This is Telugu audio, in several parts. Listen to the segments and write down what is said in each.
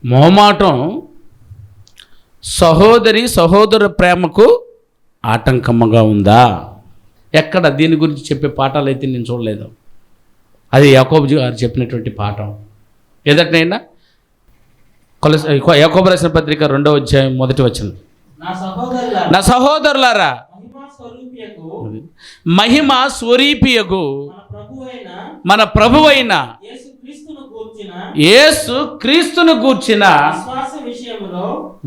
మొహమాటం సహోదరి సహోదర ప్రేమకు ఆటంకముగా ఉందా? ఎక్కడ దీని గురించి చెప్పే పాఠాలు అయితే నేను చూడలేదు. అది యాకోబు గారు చెప్పినటువంటి పాఠం. ఏదటనైనా యాకోబు రాసిన పత్రిక 2వ అధ్యాయం 1వ వచనం, నా సహోదరులారా మహిమ స్వరూపియగు మన ప్రభువైన యేసు క్రీస్తును గూర్చిన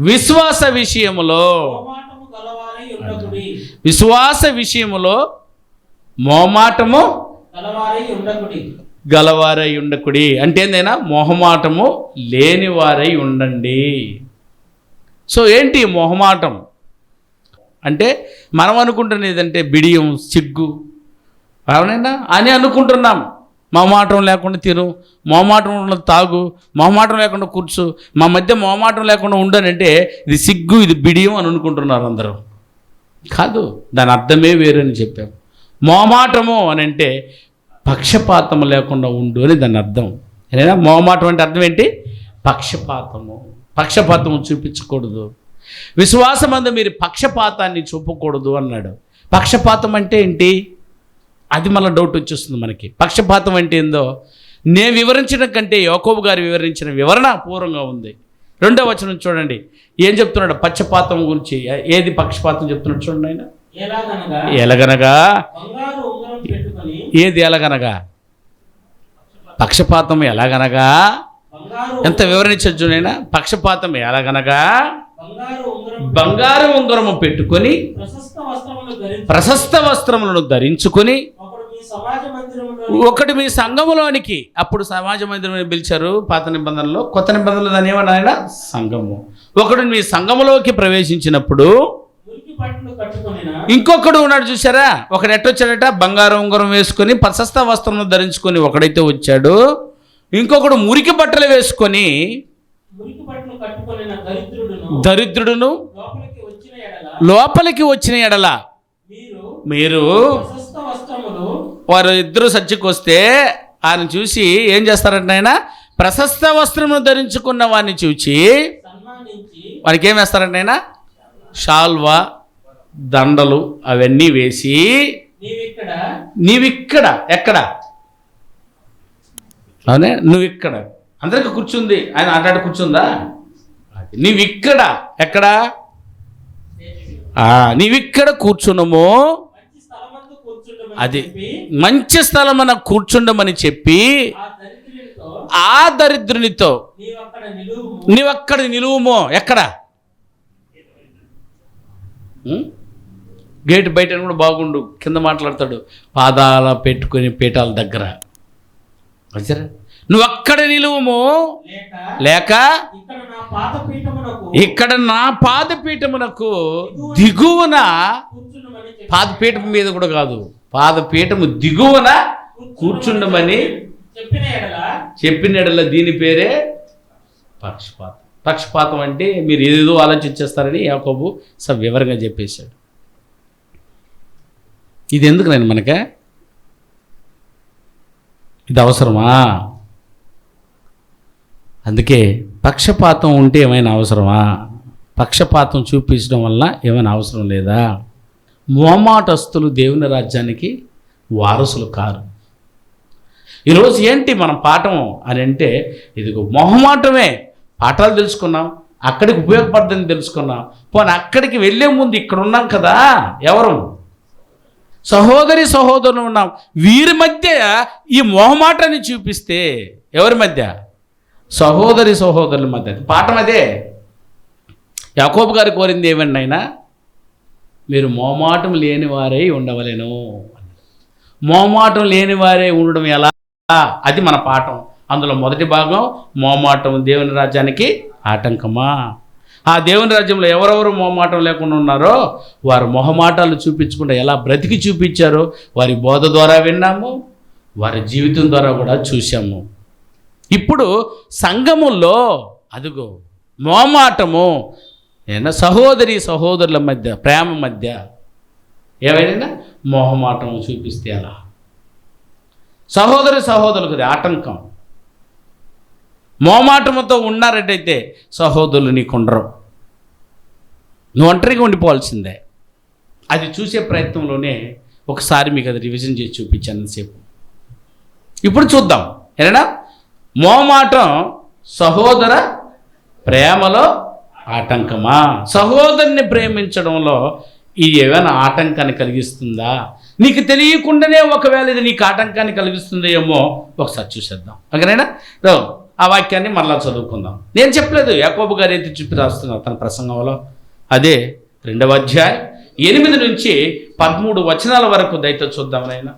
విశ్వాస విషయములో మోమాటము గలవారై ఉండకుడి. అంటే ఏందైనా మొహమాటము లేనివారై ఉండండి. సో ఏంటి మొహమాటం అంటే? మనం అనుకుంటున్నది ఏదంటే బిడియం, సిగ్గు, అవునైనా అని అనుకుంటున్నాం. మొహమాటం లేకుండా తిను, మొహమాటం తాగు, మొహమాటం లేకుండా కూర్చో, మా మధ్య మొహమాటం లేకుండా ఉండనంటే ఇది సిగ్గు, ఇది బిడియం అని అనుకుంటున్నారు అందరూ. కాదు, దాని అర్థమే వేరని చెప్పాం. మొహమాటము అని అంటే పక్షపాతం లేకుండా ఉండు అని దాని అర్థం. ఏదైనా మొహమాటం అంటే అర్థం ఏంటి? పక్షపాతము చూపించకూడదు. విశ్వాసమందు మీరు పక్షపాతాన్ని చూపకూడదు అన్నాడు. పక్షపాతం అంటే ఏంటి? అది మళ్ళీ డౌట్ వచ్చేస్తుంది మనకి. పక్షపాతం అంటే ఏందో నేను వివరించడం కంటే యాకోబు గారు వివరించిన వివరణ పూర్వంగా ఉంది. 2వ వచనం చూడండి, ఏం చెప్తున్నాడు పక్షపాతం గురించి. ఏది పక్షపాతం చెప్తున్నాడు చూడండి ఆయన. ఎలాగనగా ఏది ఎలాగనగా పక్షపాతం ఎలాగనగా ఎంత వివరించచ్చు చూడైనా. పక్షపాతం ఎలాగనగా బంగారు ఉంగరము పెట్టుకొని ప్రశస్త వస్త్రములను ధరించుకొని ఒకటి మీ సంఘములోనికి, అప్పుడు సమాజ మందిరం పిలిచారు పాత నిబంధనలో. కొత్త నిబంధనలు దాని ఏమన్నా ఆయన సంఘము. ఒకడు మీ సంఘములోకి ప్రవేశించినప్పుడు ఇంకొకడు ఉన్నాడు చూసారా, ఒకడు ఎట్టొచ్చాడట బంగారు ఉంగరం వేసుకొని ప్రశస్త వస్త్రమును ధరించుకొని ఒకడైతే వచ్చాడు. ఇంకొకడు మురికి బట్టలు వేసుకొని దరిద్రుడును లోపలికి వచ్చిన ఎడల మీరు వారు ఇద్దరు చర్చికి వస్తే ఆయన చూసి ఏం చేస్తారంటే ఆయన ప్రశస్త వస్త్రమును ధరించుకున్న వాడిని చూచి వానికి ఏం వేస్తారంటే ఆయన షాల్వా, దండలు అవన్నీ వేసి నీవిక్కడ ఎక్కడ అవునే నువ్వు ఇక్కడ అందరికి కూర్చుంది, ఆయన ఆటాడు కూర్చుందా, నీవిక్కడ ఎక్కడ నీవిక్కడ కూర్చున్నాము, అది మంచి స్థలమున కూర్చుండమని చెప్పి ఆ దరిద్రునితో నీవక్కడ నిలువుమో. ఎక్కడ? గేట్ బయట కూడా బాగుండు, కింద మాట్లాడతాడు పాదాల పెట్టుకుని పీఠాల దగ్గర. నువ్వు అక్కడ నిలువుము, లేక ఇక్కడ నా పాదపీఠమునకు దిగువన, పాదపీఠం మీద కూడా కాదు, పాదపీఠము దిగువన కూర్చుండమని చెప్పిన ఎడల దీని పేరే పక్షపాతం. పక్షపాతం అంటే మీరు ఏదేదో ఆలోచించేస్తారని యాకోబు వివరంగా చెప్పేశాడు. ఇది ఎందుకు నేను మనక ఇది అవసరమా? అందుకే పక్షపాతం ఉంటే ఏమైనా అవసరమా? పక్షపాతం చూపించడం వల్ల ఏమైనా అవసరం లేదా? మొహమాటస్తులు దేవుని రాజ్యానికి వారసులు కారు. ఈరోజు ఏంటి మన పాఠం అని అంటే ఇదిగో మొహమాటమే. పాఠాలు తెలుసుకున్నాం, అక్కడికి ఉపయోగపడుతుందని తెలుసుకున్నాం. పోనీ అక్కడికి వెళ్ళే ముందు ఇక్కడ ఉన్నాం కదా, ఎవరు సహోదరి సహోదరులు ఉన్నాం. వీరి మధ్య ఈ మొహమాటాన్ని చూపిస్తే ఎవరి మధ్య? సహోదరి సహోదరుల మధ్య. పాఠం అదే. యాకోబు గారు కోరింది ఏమండి అయినా, మీరు మోమాటం లేని వారై ఉండవలెను. మోమాటం లేని వారే ఉండడం ఎలా? అది మన పాఠం. అందులో మొదటి భాగం మోమాటం దేవుని రాజ్యానికి ఆటంకమా. ఆ దేవుని రాజ్యంలో ఎవరెవరు మొహమాటం లేకుండా ఉన్నారో వారు మొహమాటాలు చూపించకుండా ఎలా బ్రతికి చూపించారో వారి బోధ ద్వారా విన్నాము, వారి జీవితం ద్వారా కూడా చూసాము. ఇప్పుడు సంఘములో అదుగో మొహమాటము సహోదరి సహోదరుల మధ్య ప్రేమ మధ్య ఏమైనా మొహమాటం చూపిస్తే అలా సహోదరి సహోదరులకు ఆటంకం. మోమాటముతో ఉన్నారటైతే సహోదరులు నీకుండరు, నువ్వు ఒంటరిగా ఉండిపోవాల్సిందే. అది చూసే ప్రయత్నంలోనే ఒకసారి మీకు అది రివిజన్ చేసి చూపించాను సేపు. ఇప్పుడు చూద్దాం. ఏనా మోమాటం సహోదర ప్రేమలో ఆటంకమా? సహోదరుని ప్రేమించడంలో ఇది ఏమైనా ఆటంకాన్ని కలిగిస్తుందా? నీకు తెలియకుండానే ఒకవేళ ఇది నీకు ఆటంకాన్ని కలిగిస్తుందేమో ఒకసారి చూసేద్దాం. ఓకేనా? ఆ వాక్యాన్ని మరలా చదువుకుందాం. నేను చెప్పలేదు, యాకోబు గారు అయితే చూపి రాస్తున్నారు తన ప్రసంగంలో. అదే 2వ అధ్యాయం 8 నుంచి 13 వచనాల వరకు దయతో చూద్దాం. నాయన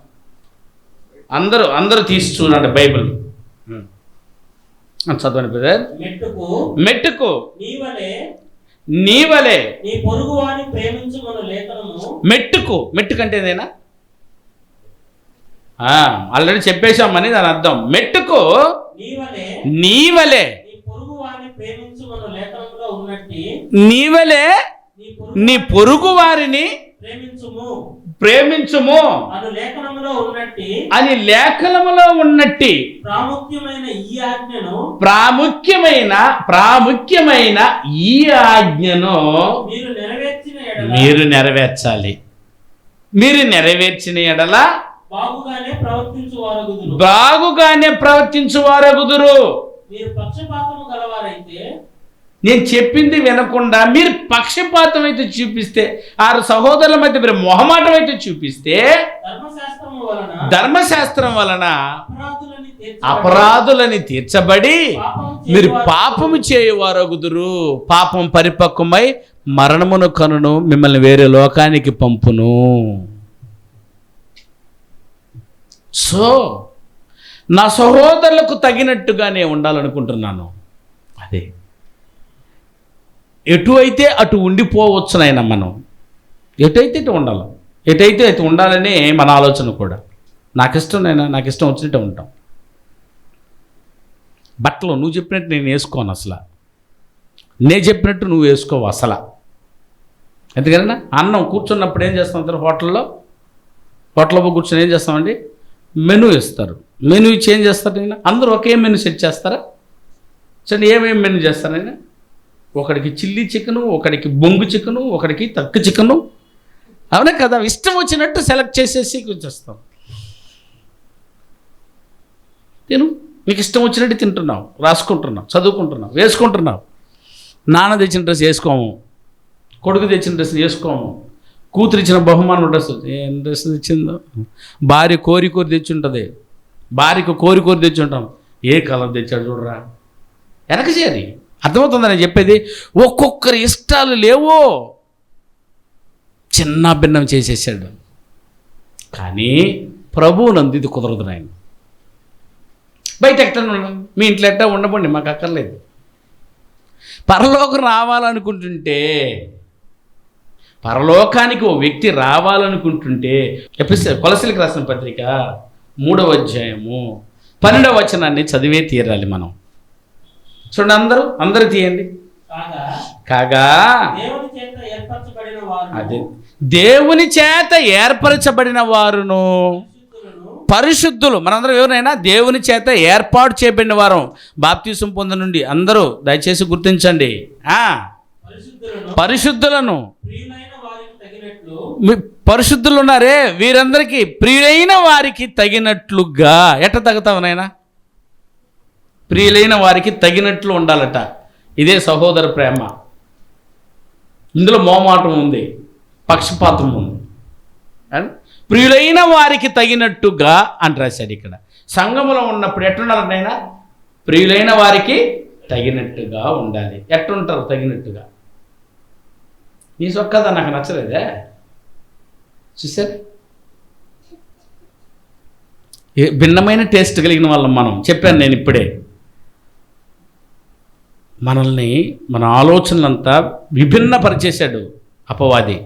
అందరూ తీసి చూడండి బైబిల్. చదవండి బ్రదర్. మెట్టుకు నీవలే మెట్టుకు అంటే ఏదైనా ఆల్రెడీ చెప్పేశామని దాని అర్థం. మెట్టుకు నీవలే నీ పొరుగు వారిని ప్రేమించుము అని లేఖనములో ఉన్నట్టి ప్రాముఖ్యమైన ఈ ఆజ్ఞను మీరు నెరవేర్చాలి. మీరు నెరవేర్చిన ఎడల బాగుగానే ప్రవర్తించువారగుదురు. నేను చెప్పింది వినకుండా మీరు పక్షపాతం అయితే చూపిస్తే, ఆ సహోదరుల మధ్య మీరు మొహమాటం అయితే చూపిస్తే, ధర్మశాస్త్రం వలన అపరాధులని తీర్చబడి మీరు పాపము చేయువారగుదురు. పాపం పరిపక్వమై మరణమును కనును, మిమ్మల్ని వేరే లోకానికి పంపును. సో నా సహోదరులకు తగినట్టుగానే ఉండాలనుకుంటున్నాను. అదే ఎటు అయితే అటు ఉండిపోవచ్చునైనా మనం ఎటైతే ఇటు ఉండాలి, ఎటైతే అయితే ఉండాలని మన ఆలోచన కూడా. నాకు ఇష్టం వచ్చినట్టు ఉంటాం. బట్టలు నువ్వు చెప్పినట్టు నేను వేసుకోను, అసలు నేను చెప్పినట్టు నువ్వు వేసుకోవు అసలు. ఎందుకన్నా అన్నం కూర్చున్నప్పుడు ఏం చేస్తాం, హోటల్లో కూర్చొని ఏం చేస్తామండి, మెనూ ఇస్తారు. మెనూ ఇచ్చి ఏం చేస్తారు? నేను అందరూ ఒకే మెనూ సెట్ చేస్తారా? సరే, ఏమేమి మెనూ చేస్తారు? నేను ఒకడికి చిల్లీ చికెను, ఒకడికి బొంగు చికెను, ఒకడికి తక్కు చికెను, అవునా కదా? ఇష్టం వచ్చినట్టు సెలెక్ట్ చేసేసి కూర్చొస్తాం. నీకు ఇష్టం వచ్చినట్టు తింటున్నావు, రాసుకుంటున్నావు, చదువుకుంటున్నావు, వేసుకుంటున్నావు. నాన్న తెచ్చిన డ్రెస్ వేసుకోము, కొడుకు తెచ్చిన డ్రెస్ వేసుకోము, కూతురు ఇచ్చిన బహుమానం డ్రెస్ ఏం డ్రెస్ తెచ్చిందో, భార్య కోరి తెచ్చి ఉంటుంది, భార్యకు కోరి తెచ్చి ఉంటాం. ఏ కలర్ తెచ్చాడు చూడరా, వెనక చేరి. అర్థమవుతుందని చెప్పేది. ఒక్కొక్కరి ఇష్టాలు లేవో చిన్న భిన్నం చేసేసాడు. కానీ ప్రభువునందు ఇది కుదరదు. నాయన బయట ఎక్కడ మీ ఇంట్లో ఎట్టా ఉండబండి, మాకు అక్కర్లేదు. పరలోకం రావాలనుకుంటుంటే, పరలోకానికి ఓ వ్యక్తి రావాలనుకుంటుంటే, కొలసీలకు రాసిన పత్రిక 3వ అధ్యాయము 12వ వచనాన్ని చదివే తీరాలి మనం. చూడండి, అందరూ తీయండి. కాగా అదే దేవుని చేత ఏర్పరచబడిన వారును పరిశుద్ధులు. మనందరం ఎవరైనా దేవుని చేత ఏర్పాటు చేయబడిన వారు. బాప్తిసం పొందిన నుండి అందరూ దయచేసి గుర్తించండి. పరిశుద్ధులను, పరిశుద్ధులు ఉన్నారే వీరందరికీ ప్రియులైన వారికి తగినట్లుగా. ఎట్ట తగుతావునైనా? ప్రియులైన వారికి తగినట్లు ఉండాలట. ఇదే సహోదర ప్రేమ. ఇందులో మోమాటం ఉంది, పక్షపాతం ఉంది. ప్రియులైన వారికి తగినట్టుగా అని రాశాడు ఇక్కడ. సంఘములో ఉన్నప్పుడు ఎట్లుండాలనైనా? ప్రియులైన వారికి తగినట్టుగా ఉండాలి. ఎట్లుంటారు తగినట్టుగా? నీ సొక్కదా నాకు నచ్చలేదే. చూసారు, భిన్నమైన టేస్ట్ కలిగిన వాళ్ళం మనం. చెప్పాను నేను ఇప్పుడే, మనల్ని మన ఆలోచనలంతా విభిన్నపరిచేశాడు అపవాది.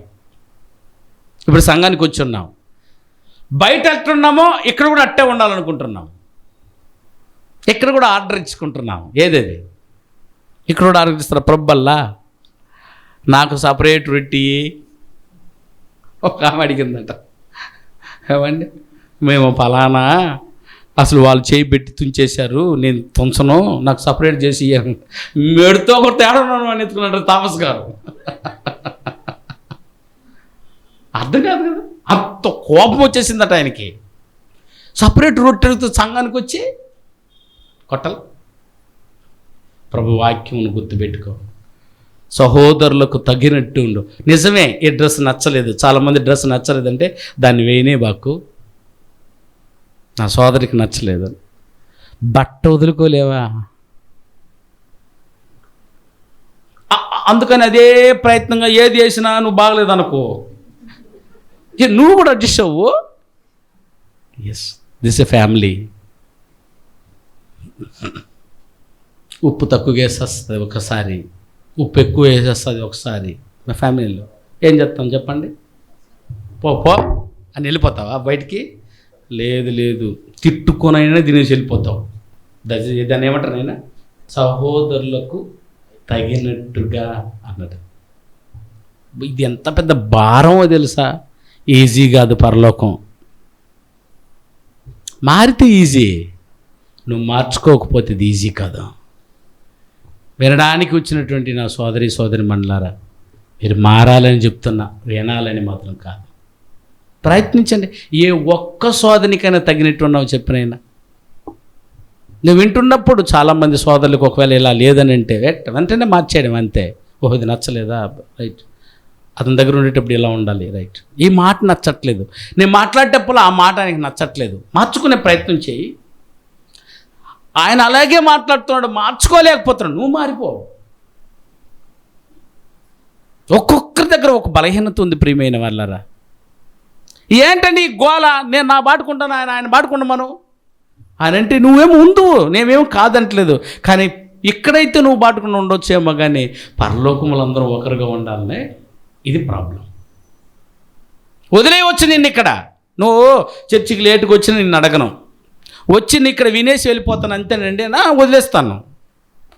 ఇప్పుడు సంఘానికి వచ్చి ఉన్నాం, బయట ఎట్లున్నామో ఇక్కడ కూడా అట్టే ఉండాలనుకుంటున్నాం. ఇక్కడ కూడా ఆర్డర్ ఇచ్చుకుంటున్నాం. ఏదేది ఇక్కడ కూడా ఆర్డర్ ఇస్తారు. ప్రబ్బల్లా నాకు సపరేట్ రొట్టి ఒక ఆమె అడిగిందట, ఏమండి మేము ఫలానా అసలు వాళ్ళు చేయి పెట్టి తుంచేశారు, నేను తుంచను, నాకు సపరేట్ చేసి ఇయ్యను. మెడుతో ఒక తేడా అని ఎత్తుకున్నాడు థామస్ గారు. అర్థం కాదు కదా, అంత కోపం వచ్చేసిందట ఆయనకి. సపరేట్ రొట్టెలతో సంఘానికి వచ్చి కొట్టలు. ప్రభు వాక్యమును గుర్తుపెట్టుకో, సహోదరులకు తగినట్టు ఉండు. నిజమే, ఈ డ్రెస్ నచ్చలేదు, చాలామంది డ్రెస్ నచ్చలేదంటే దాన్ని వేయనే బాకు, నా సోదరికి నచ్చలేదు, బట్ట వదులుకోలేవా? అందుకని అదే ప్రయత్నంగా ఏది వేసినా నువ్వు బాగలేదు అనుకో, నువ్వు కూడా అడ్జస్ట్ అవ్వు. Yes, this a family. ఉప్పు తక్కువ వేసేస్తుంది ఒకసారి, ఉప్పు ఎక్కువ వేసేస్తుంది ఒకసారి. మా ఫ్యామిలీలో ఏం చేస్తాం చెప్పండి? పో పో అని వెళ్ళిపోతావా బయటికి? లేదు లేదు, తిట్టుకొనైనా తినేసి వెళ్ళిపోతావు. దాన్ని ఏమంటారు అయినా? సహోదరులకు తగినట్టుగా అన్నట్టు. ఇది ఎంత పెద్ద భారమో తెలుసా? ఈజీ కాదు పరలోకం. మారితే ఈజీ, నువ్వు మార్చుకోకపోతే ఇది ఈజీ కాదు. వినడానికి వచ్చినటువంటి నా సోదరి మండలారా, మీరు మారాలని చెప్తున్నా, వినాలని మాత్రం కాదు. ప్రయత్నించండి. ఏ ఒక్క సోదరికైనా తగినట్టు ఉన్నావు చెప్పినైనా. నువ్వు వింటున్నప్పుడు చాలామంది సోదరులకు ఒకవేళ ఇలా లేదని అంటే వెంటనే మార్చేయడం అంతే. ఓహో ఇది నచ్చలేదా, రైట్, అతని దగ్గర ఉండేటప్పుడు ఇలా ఉండాలి, రైట్, ఈ మాట నచ్చట్లేదు, నేను మాట్లాడేటప్పుడు ఆ మాట ఆయనకి నచ్చట్లేదు, మార్చుకునే ప్రయత్నం చేయి. ఆయన అలాగే మాట్లాడుతున్నాడు, మార్చుకోలేకపోతున్నాడు, నువ్వు మారిపో. ఒక్కొక్కరి దగ్గర ఒక బలహీనత ఉంది ప్రియమైన వాళ్ళరా. ఏంటండి గోల, నేను నా బాటుకుంటాను, ఆయన బాటుకుండమను ఆయన అంటే నువ్వేమో ఉండు, నేనేమో కాదంటలేదు. కానీ ఇక్కడైతే నువ్వు బాటుకుండా ఉండొచ్చేమో, కానీ పరలోకములందరూ ఒకరుగా ఉండాలనే ఇది ప్రాబ్లం. వదిలేయవచ్చు నిన్ను ఇక్కడ, నువ్వు చర్చికి లేటుకు వచ్చి నిన్ను అడగను, వచ్చి ఇక్కడ వినేసి వెళ్ళిపోతాను అంతేనండి, వదిలేస్తాను.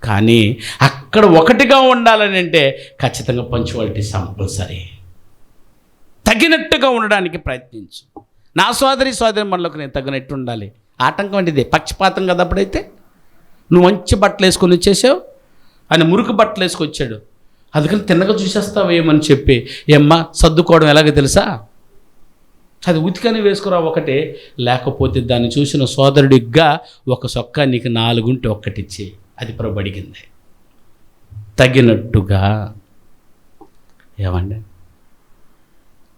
కానీ అక్కడ ఒకటిగా ఉండాలని అంటే ఖచ్చితంగా పంచువాలిటీ కంపల్సరీ. తగినట్టుగా ఉండడానికి ప్రయత్నించు. నా సోదరి మనలోకి నేను తగినట్టు ఉండాలి. ఆటంకం అంటే ఇదే, పక్షపాతం కదా. అప్పుడైతే నువ్వు మంచి బట్టలు వేసుకొని వచ్చేసావు, ఆయన మురికి బట్టలు వేసుకొచ్చాడు, అందుకని తిన్నగా చూసేస్తావేమని చెప్పి, ఏమ్మా సర్దుకోవడం ఎలాగో తెలుసా, అది ఉతికని వేసుకురా ఒకటే, లేకపోతే దాన్ని చూసిన సోదరుడిగా ఒక సొక్కా నీకు 4 ఉంటే ఒక్కటిచ్చి, అది ప్రభు అడిగింది. తగినట్టుగా. ఏమండి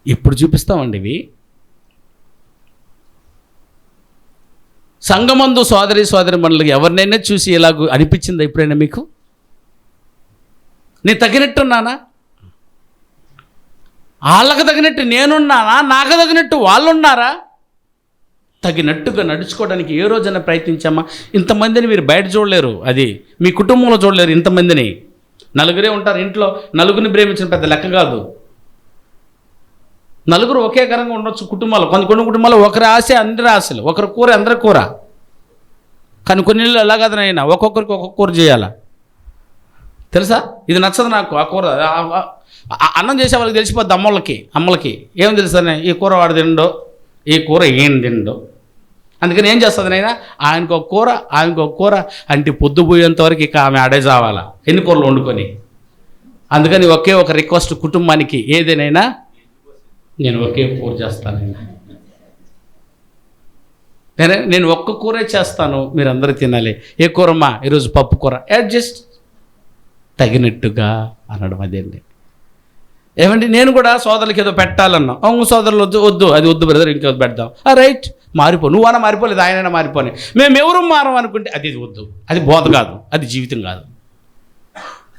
ఇప్పుడు చూపిస్తామండి ఇవి. సంఘమందు సోదరి మనలకి ఎవరినైనా చూసి ఇలాగ అనిపించిందా ఎప్పుడైనా మీకు? నేను తగినట్టున్నానా? వాళ్ళకు తగినట్టు నేనున్నానా? నాకు తగినట్టు వాళ్ళు ఉన్నారా? తగినట్టుగా నడుచుకోవడానికి ఏ రోజైనా ప్రయత్నించామా? ఇంతమందిని మీరు బయట చూడలేరు, అది మీ కుటుంబంలో చూడలేరు. ఇంతమందిని 4 ఉంటారు ఇంట్లో, 4 ప్రేమించిన పెద్ద లెక్క కాదు. 4 ఒకే కరంగా ఉండొచ్చు కుటుంబాలు. కొన్ని కుటుంబాలు ఒకరి ఆశ అందరి ఆశలు, ఒకరి కూర అందరి కూర. కానీ కొన్ని ఇళ్ళు ఎలా కాదనైనా ఒక్కొక్కరికి ఒక్కొక్క కూర చేయాలా తెలుసా? ఇది నచ్చదు నాకు, ఆ కూర అన్నం చేసే వాళ్ళకి తెలిసిపోద్ది. అమ్మలకి ఏం తెలుసా, ఈ కూర వాడు తిండో, ఈ కూర ఏం తిండో. అందుకని ఏం చేస్తుంది నైనా, ఆయనకు ఒక కూర అంటే పొద్దుపోయేంతవరకు ఇక ఆమె ఆడే చావాలా ఎన్ని కూరలు వండుకొని. అందుకని ఒకే ఒక రిక్వెస్ట్ కుటుంబానికి, ఏదేనైనా నేను ఒకే కూర చేస్తానైనా, నేను ఒక్క కూరే చేస్తాను, మీరందరూ తినాలి. ఏ కూరమ్మా? ఈరోజు పప్పు కూర, అడ్జస్ట్ తగినట్టుగా అనడం. అదేండి ఏమండి, నేను కూడా సోదరులకి ఏదో పెట్టాలన్నా, అవును సోదరులు వద్దు అది వద్దు బ్రదర్, ఇంకేదో పెడదాం, రైట్, మారిపో, నువ్వన్నా మారిపోలేదు, ఆయనైనా మారిపోని, మేము ఎవరు మారం అనుకుంటే అది వద్దు, అది బోధ కాదు, అది జీవితం కాదు.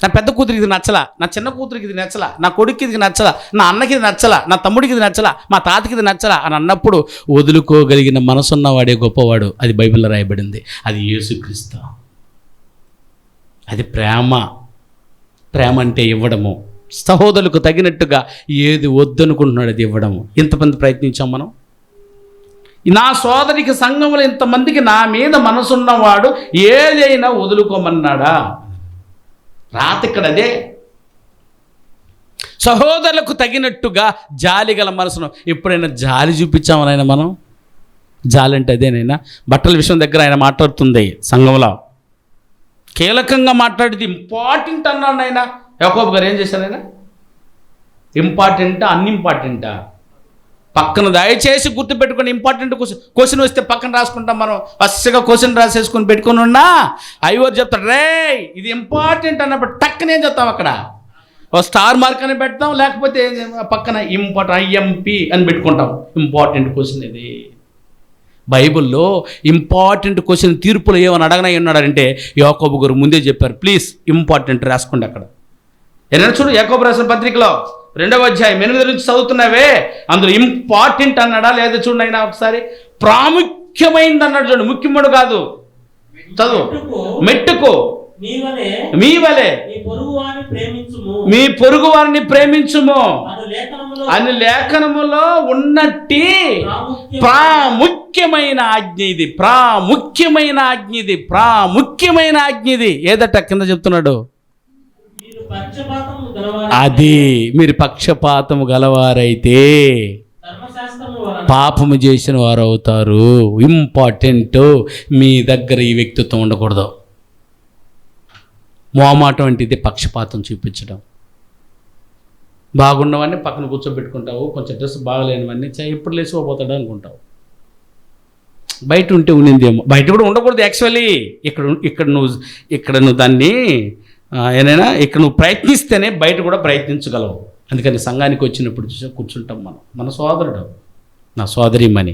నా పెద్ద కూతురికి ఇది నచ్చలా, నా చిన్న కూతురికి ఇది నచ్చలా, నా కొడుక్కి ఇది నచ్చలా, నా అన్నకి ఇది నచ్చలా, నా తమ్ముడికి ఇది నచ్చలా, మా తాతకి ఇది నచ్చలా అని అన్నప్పుడు వదులుకోగలిగిన మనసున్నవాడే గొప్పవాడు. అది బైబిల్లో రాయబడింది. అది యేసుక్రీస్తు. అది ప్రేమ అంటే ఇవ్వడము. సహోదరులకు తగినట్టుగా ఏది వద్దనుకుంటున్నాడు అది ఇవ్వడము. ఇంతమంది ప్రయత్నించాం మనం. నా సోదరికి సంఘంలో ఇంతమందికి నా మీద మనసున్నవాడు ఏదైనా వదులుకోమన్నాడా? రాత ఇక్కడ అదే. సహోదరులకు తగినట్టుగా జాలి గల మనసును. ఎప్పుడైనా జాలి చూపించామనైనా మనం? జాలంటే అదేనైనా. బట్టల విషయం దగ్గర ఆయన మాట్లాడుతుంది సంఘంలో, కీలకంగా మాట్లాడేది ఇంపార్టెంట్ అన్నాడు ఆయన. యాకోబు గారు ఏం చేశారు ఆయన? ఇంపార్టెంటా అన్ఇంపార్టెంటా? పక్కన దయచేసి గుర్తుపెట్టుకుని, ఇంపార్టెంట్ క్వశ్చన్ వస్తే పక్కన రాసుకుంటాం మనం. ఫస్ట్గా క్వశ్చన్ రాసేసుకొని పెట్టుకుని ఉన్నా ఐవర్ చెప్తాడు, రే ఇది ఇంపార్టెంట్ అన్నప్పుడు టక్కనే ఏం చెప్తాం, అక్కడ ఒక స్టార్ మార్క్ అని పెడతాం, లేకపోతే పక్కన ఐఎంపి అని పెట్టుకుంటాం. ఇంపార్టెంట్ క్వశ్చన్ ఇది. బైబిల్లో ఇంపార్టెంట్ క్వశ్చన్ తీర్పులు ఏమని అడగనై ఉన్నాడంటే యాకోబు గారు ముందే చెప్పారు, ప్లీజ్ ఇంపార్టెంట్ రాసుకోండి అక్కడ. ఏదైనా చూడు, యాకోబు రాసిన పత్రికలో 2వ అధ్యాయం 8 నుంచి చదువుతున్నావే, అందులో ఇంపార్టెంట్ అన్నాడా లేదా చూడండి అయినా ఒకసారి. ప్రాముఖ్యమైనది అన్నాడు చూడండి, ముఖ్యముడు కాదు. చదువు. మెట్టుకు మీ వలె మీ పొరుగు వారిని ప్రేమించుము అని లేఖనములో ఉన్నట్టి ప్రాముఖ్యమైన ఆజ్ఞ ఇది. ప్రాముఖ్యమైన ఆజ్ఞ ఇది. ప్రాముఖ్యమైన ఆజ్ఞ ఇది. ఏదట కింద చెప్తున్నాడు, అది మీరు పక్షపాతము గలవారైతే పాపము చేసిన వారు అవుతారు. ఇంపార్టెంట్. మీ దగ్గర ఈ వ్యక్తిత్వం ఉండకూడదు. మోమాటం అంటే ఇది పక్షపాతం చూపించడం. బాగున్నవన్నీ పక్కన కూర్చోబెట్టుకుంటావు, కొంచెం డ్రెస్ బాగలేనివన్నీ ఎప్పుడు లేచిపోతాడు అనుకుంటావు. బయట ఉంటే ఉన్నిందేమో, బయట కూడా ఉండకూడదు యాక్చువల్లీ. ఇక్కడ నువ్వు దాన్ని ఏదైనా ఇక్కడ నువ్వు ప్రయత్నిస్తేనే బయట కూడా ప్రయత్నించగలవు. అందుకని సంఘానికి వచ్చినప్పుడు చూసి కూర్చుంటాం మనం, మన సోదరుడు, నా సోదరిమని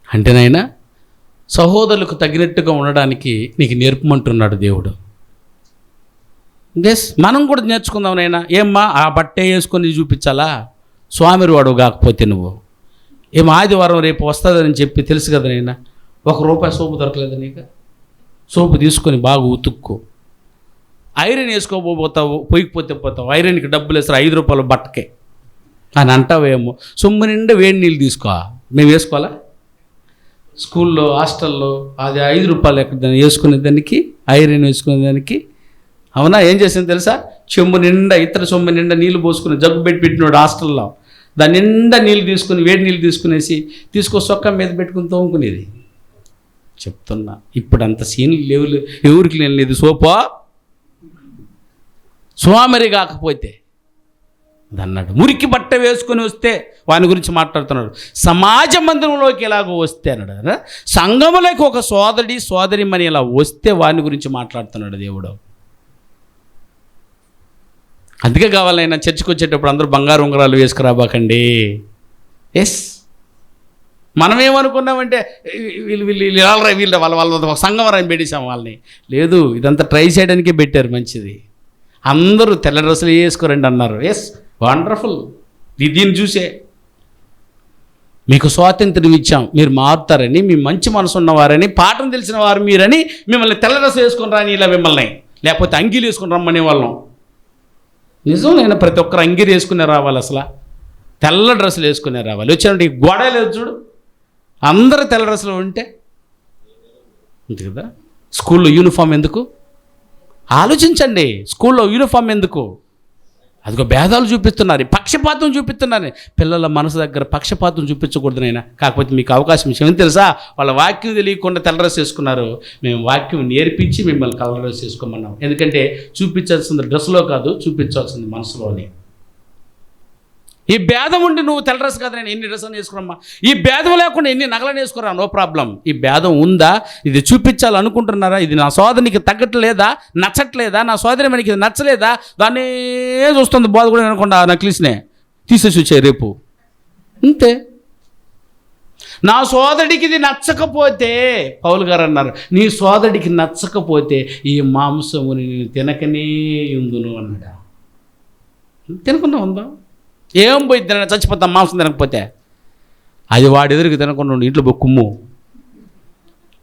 అంటేనైనా సహోదరులకు తగినట్టుగా ఉండడానికి నీకు నేర్పమంటున్నాడు దేవుడు. మనం కూడా నేర్చుకుందాంనైనా. ఏమ్మా ఆ బట్టే వేసుకొని చూపించాలా? స్వామిని వాడు కాకపోతే నువ్వు ఏం ఆదివారం రేపు వస్తుందని చెప్పి తెలుసు కదా నైనా. ₹1 సోపు దొరకలేదు నీకు? సోపు తీసుకొని బాగా ఉతుక్కో. ఐరన్ వేసుకోపోతావు, పోయిపోతే పోతావు. ఐరన్కి డబ్బులు వేస్తారు, ₹5 బట్టకే అని అంటావేమో. సొమ్ము నిండా వేడి నీళ్ళు తీసుకో. మేము వేసుకోవాలా? స్కూల్లో హాస్టల్లో అది ₹5 ఎక్కడ వేసుకునే దానికి, ఐరన్ వేసుకునే దానికి. అవునా? ఏం చేసింది తెలుసా? చెంబు నిండా ఇతర సొమ్ము నిండా నీళ్ళు పోసుకుని జగ్గు పెట్టినాడు హాస్టల్లో. దాని నిండా నీళ్ళు తీసుకుని, వేడి నీళ్ళు తీసుకునేసి సొక్క మీద పెట్టుకుని తోముకునేది. చెప్తున్నా, ఇప్పుడు అంత సీన్లు లేవు, ఎవరికి లేదు. సోపా స్వామిరి కాకపోతే అన్నాడు. మురికి బట్ట వేసుకొని వస్తే వాని గురించి మాట్లాడుతున్నాడు. సమాజ మందిరంలోకి ఎలాగో వస్తే అన్నాడు. సంఘములోకి ఒక సోదరిమని ఇలా వస్తే వాని గురించి మాట్లాడుతున్నాడు దేవుడు. అందుకే కావాలైనా చర్చికి వచ్చేటప్పుడు అందరూ బంగారు ఉంగరాలు వేసుకురాబాకండి. ఎస్, మనమేమనుకున్నామంటే వీళ్ళు వాళ్ళ సంఘం అని పెట్టేసాం వాళ్ళని. లేదు, ఇదంతా ట్రై చేయడానికే పెట్టారు. మంచిది, అందరూ తెల్ల డ్రెస్సులు వేసుకోరండి అన్నారు. Yes, wonderful. దీన్ని చూసే మీకు స్వాతంత్ర్యం ఇచ్చాం, మీరు మారుతారని, మీ మంచి మనసు ఉన్నవారని, పాఠం తెలిసిన వారు మీరని మిమ్మల్ని తెల్ల డ్రెస్సు వేసుకొని రాని ఇలా మిమ్మల్ని, లేకపోతే అంగీలు వేసుకొని రమ్మనే వాళ్ళం. నిజం, నేను ప్రతి ఒక్కరు అంగీలు వేసుకునే రావాలి, అసలు తెల్ల డ్రెస్సులు వేసుకునే రావాలి. వచ్చినట్టు ఈ గొడవ లేదు చూడు, అందరూ తెల్ల డ్రెస్సులు ఉంటే అంతే కదా. స్కూల్లో యూనిఫామ్ ఎందుకు? ఆలోచించండి. స్కూల్లో యూనిఫామ్ ఎందుకు? అదిగో భేదాలు చూపిస్తున్నారు, పక్షపాతం చూపిస్తున్నారు. పిల్లల మనసు దగ్గర పక్షపాతం చూపించకూడదు నైనా. కాకపోతే మీకు అవకాశం విషయం తెలుసా? వాళ్ళ వాక్యం తెలియకుండా తెల్ల డ్రెస్ వేసుకున్నారు. మేము వాక్యం నేర్పించి మిమ్మల్ని కలర్ డ్రెస్ వేసుకోమన్నాం. ఎందుకంటే చూపించాల్సింది డ్రెస్లో కాదు, చూపించాల్సింది మనసులోనే. ఈ భేదం ఉండి నువ్వు తెల్ల డ్రెస్ కాదు, నేను ఎన్ని డ్రెస్సులు వేసుకురమ్మా, ఈ భేదం లేకుండా ఎన్ని నగలను వేసుకురా, నో ప్రాబ్లం. ఈ భేదం ఉందా? ఇది చూపించాలనుకుంటున్నారా? ఇది నా సోదరికి తగ్గట్లేదా, నచ్చట్లేదా, నా సోదరి మనకి ఇది నచ్చలేదా, దాన్నే చూస్తుంది బోధ కూడా అనుకుండా నక్లీస్నే తీసేసి వచ్చాయి రేపు. అంతే. నా సోదరుడికి ఇది నచ్చకపోతే, పౌలు గారు అన్నారు, నీ సోదరుడికి నచ్చకపోతే ఈ మాంసముని నేను తినకనే ఉందును అన్నాడా. తినకుండా ఉందా? ఏం పోయి తిన, చచ్చిపోతాం మాంసం తినకపోతే. అది వాడి ఎదురుకి తినకుండా ఉండి ఇంట్లో బొక్కుమ్ము.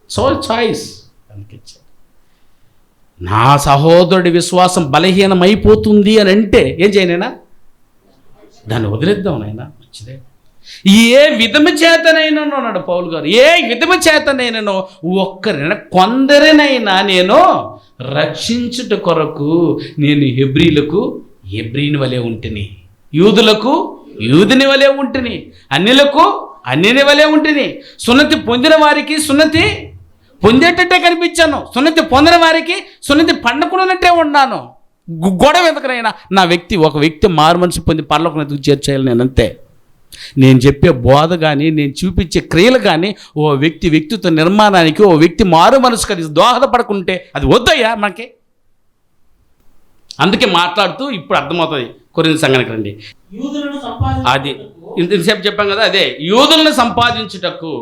So choice. నా సహోదరుడి విశ్వాసం బలహీనమైపోతుంది అని అంటే ఏం చేయనైనా? దాన్ని వదిలేద్దాం నాయనా, మంచిదే. ఏ విధము చేతనైనా అన్నాడు పౌలు గారు, ఏ విధము చేతనైనానో ఒక్కరైనా కొందరినైనా నేను రక్షించుట కొరకు నేను హెబ్రీలకు హెబ్రీని వలె ఉంటిని, యూదులకు యూదుని వలె ఉంటిని, అన్యులకు అన్నిని వలె ఉంటిని. సున్నతి పొందిన వారికి సున్నతి పొందేటట్టే కనిపించాను, సున్నతి పొందిన వారికి సున్నతి పండకున్నట్టే ఉన్నాను. గొడవ ఎందుకనైనా ఒక వ్యక్తి మారు మనసు పొంది పరలోకం ఎందుకు చేర్చేయాలి? నేను అంతే. నేను చెప్పే బోధ కానీ, నేను చూపించే క్రియలు కానీ ఓ వ్యక్తిత్వ నిర్మాణానికి, ఓ వ్యక్తి మారు మనసు కలిసి దోహదపడకుంటే అది వద్దయ్యా మనకి. అందుకే మాట్లాడుతూ ఇప్పుడు అర్థమవుతుంది. కొరింథీ సంఘానికి రండి. అది ఇంతసేపు చెప్పాం కదా, అదే యూదులను సంపాదించుటకు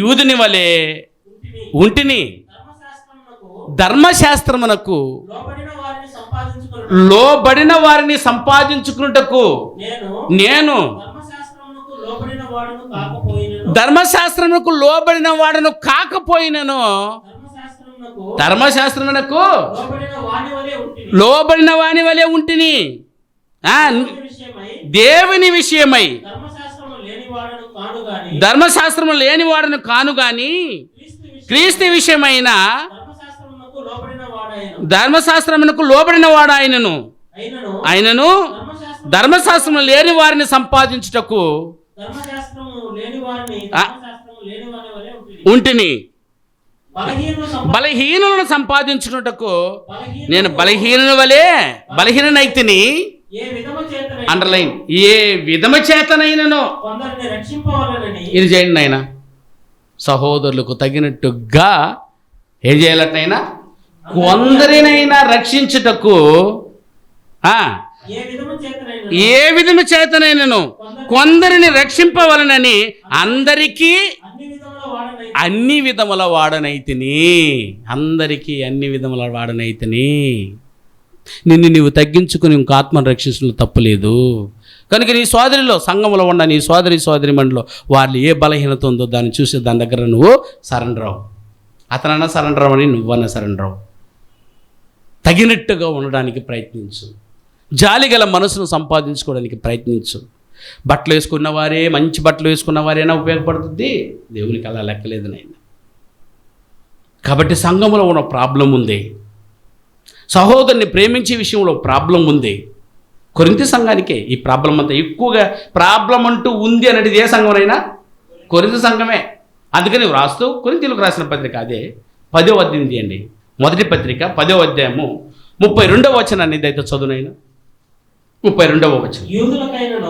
యూదుని వలె ఉంటిని, ధర్మశాస్త్రమునకు లోబడిన వారిని సంపాదించుకున్నటకు నేను ధర్మశాస్త్రమునకు లోబడిన వాడను కాకపోయినను ధర్మశాస్త్రమునకు లోబడిన వాని వలె ఉంటిని. దేవుని విషయమై ధర్మశాస్త్రము లేనివాడను కాను గాని క్రీస్తు విషయమైన ధర్మశాస్త్రమునకు లోబడిన వాడు ఆయనను ధర్మశాస్త్రము లేని వారిని సంపాదించుటకు ఉంటిని. బలహీనులను సంపాదించుటకు నేను బలహీననైతిని. అండర్లైన్, ఏ విధము చేతనైనను. ఇది చేయండి నాయన. సహోదరులకు తగినట్టుగా ఏం చేయాలటైనా కొందరినైనా రక్షించుటకు ఏ విధము చేతనైనను కొందరిని రక్షింపవలనని అందరికీ అన్ని విధముల వాడనైతిని. అందరికీ అన్ని విధముల వాడనైతిని. నిన్ను నీవు తగ్గించుకుని ఇంకో ఆత్మను రక్షించడంలో తప్పులేదు. కనుక నీ సోదరిలో, సంఘంలో ఉన్న నీ సోదరి మండలో వాళ్ళు ఏ బలహీనత ఉందో దాన్ని చూసి దాని దగ్గర నువ్వు సరెండర్ అవ్వు. అతనన్నా సరెండర్ అవ్వని, నువ్వన్నా సరెండర్ అవ్వు. తగినట్టుగా ఉండడానికి ప్రయత్నించు. జాలిగల మనసును సంపాదించుకోవడానికి ప్రయత్నించు. బట్టలు వేసుకున్న వారే, మంచి బట్టలు వేసుకున్న వారైనా ఉపయోగపడుతుంది. దేవునికి అలా లెక్కలేదు నాయన. కాబట్టి సంఘంలో ఉన్న ప్రాబ్లం ఉంది. సహోదరుని ప్రేమించే విషయంలో ప్రాబ్లం ఉంది. కొరింథీ సంఘానికే ఈ ప్రాబ్లం అంతా ఎక్కువగా. ప్రాబ్లం అంటూ ఉంది అనేది ఏ సంఘమైనా కొరింథీ సంఘమే. అందుకని వ్రాస్తూ కొరింథీలకు రాసిన పత్రిక అదే 10వ అధ్యాయం తీయండి. మొదటి పత్రిక 10వ అధ్యాయము 32వ వచనాన్ని అయితే చదువునైనా. 32వ వచనం.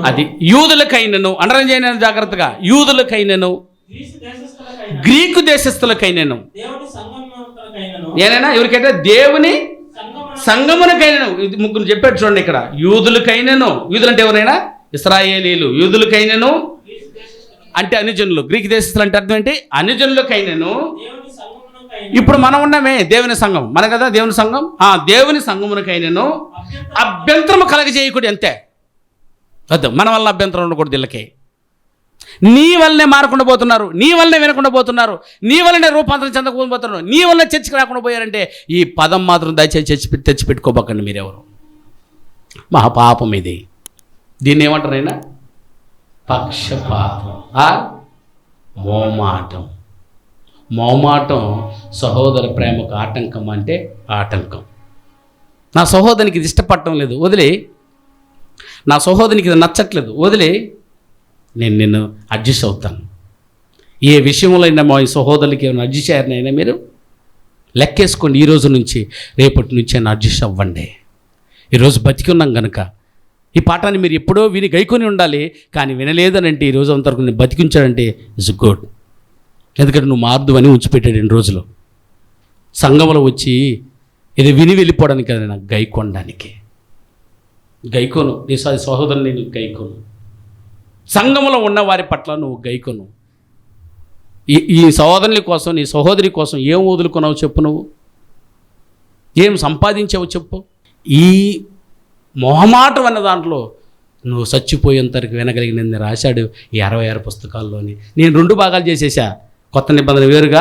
అది యూదులకైనను, అండర్లైన్ చేయను జాగ్రత్తగా, యూదులకైనను గ్రీకు దేశస్థులకైనను, ఏనైనా ఎవరికైతే దేవుని సంగమునకైనను. ఇది ముగ్గురు చెప్పాడు చూడండి ఇక్కడ. యూదులకైనను, యూదులు అంటే ఎవరైనా ఇశ్రాయేలీలు, యూదులకైనను అంటే అనుజనులు, గ్రీకు దేశస్థులు అంటే అర్థం ఏంటి? అనుజనులకైనను. ఇప్పుడు మనం ఉన్నామే దేవుని సంఘం, మన కదా దేవుని సంఘం. దేవుని సంఘమునకైనను అభ్యంతరము కలగజేయకూడదు. అంతే. వద్దు, మన వల్ల అభ్యంతరం ఉండకూడదు. వీళ్ళకి నీ వల్లనే మారకుండా పోతున్నారు, నీ వల్లనే వినకుండా పోతున్నారు, నీ వల్లనే రూపాంతరం చెందకుండా పోతున్నారు, నీ వల్ల చర్చికి రాకుండా పోయారంటే ఈ పదం మాత్రం దయచేసి తెచ్చిపెట్టుకోబోకండి మీరెవరు. మహాపాపం ఇది. దీన్ని ఏమంటారైనా? పక్షపాతం, మోమాటం సహోదర ప్రేమకు ఆటంకం. అంటే ఆటంకం. నా సహోదరికి ఇది ఇష్టపడటం లేదు, వదిలే. నా సహోదరికి ఇది నచ్చట్లేదు, వదిలే. నేను నిన్ను అడ్జస్ట్ అవుతాను. ఏ విషయంలో అయినా మా సహోదరులకి ఏమైనా అడ్జస్ట్ అయ్యారనైనా మీరు లెక్కేసుకోండి. ఈ రోజు నుంచి రేపటి నుంచి అయినా అడ్జస్ట్ అవ్వండి. ఈరోజు బతికి ఉన్నాం కనుక ఈ పాఠాన్ని మీరు ఎప్పుడో విని గైకొని ఉండాలి. కానీ వినలేదనంటే ఈరోజు అంతవరకు నేను బతికించాడంటే ఇట్స్ గుడ్. ఎందుకంటే నువ్వు మారుదు అని ఉంచిపెట్టాడు 2 రోజులు. సంఘంలో వచ్చి ఇది విని వెళ్ళిపోవడానికి కదా, నాకు గైకొనడానికి. గైకోను నీ సహోదరుని, నేను గైకోను. సంఘంలో ఉన్న వారి పట్ల నువ్వు గైకొను. ఈ సహోదరుని కోసం, నీ సహోదరి కోసం ఏం వదులుకున్నావు చెప్పు? నువ్వు ఏం సంపాదించావు చెప్పు? ఈ మొహమాటం అన్న దాంట్లో నువ్వు చచ్చిపోయేంతవరకు వినగలిగినది రాశాడు ఈ 66 పుస్తకాల్లోని. నేను 2 భాగాలు చేసేసా. కొత్త నిబంధన వేరుగా,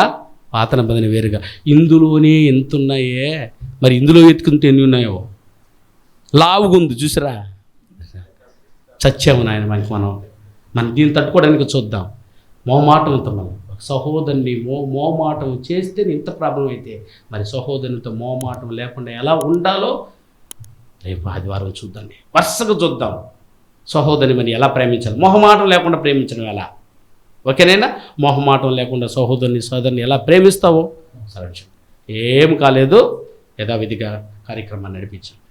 పాత నిబంధన వేరుగా. ఇందులోనే ఎంత ఉన్నాయే, మరి ఇందులో ఎత్తుకుంటే ఎన్ని ఉన్నాయో. లావుగుంది చూసిరా, చచ్చాము నాయన. మనం దీన్ని తట్టుకోవడానికి చూద్దాం. మోమాటం ఇంత మనం సహోదరుని మోమాటం చేస్తే ఇంత ప్రాబ్లం అయితే మరి సహోదరునితో మోమాటం లేకుండా ఎలా ఉండాలో రేపు ఆదివారం చూద్దాం. వరుసగా చూద్దాం. సహోదరిని మరి ఎలా ప్రేమించాలి, మొహమాటం లేకుండా ప్రేమించడం ఎలా, ఓకేనైనా? మొహమాటం లేకుండా సోదరిని ఎలా ప్రేమిస్తావో సరే, ఏం కాలేదు, యథావిధిగా కార్యక్రమాన్ని నడిపించాను.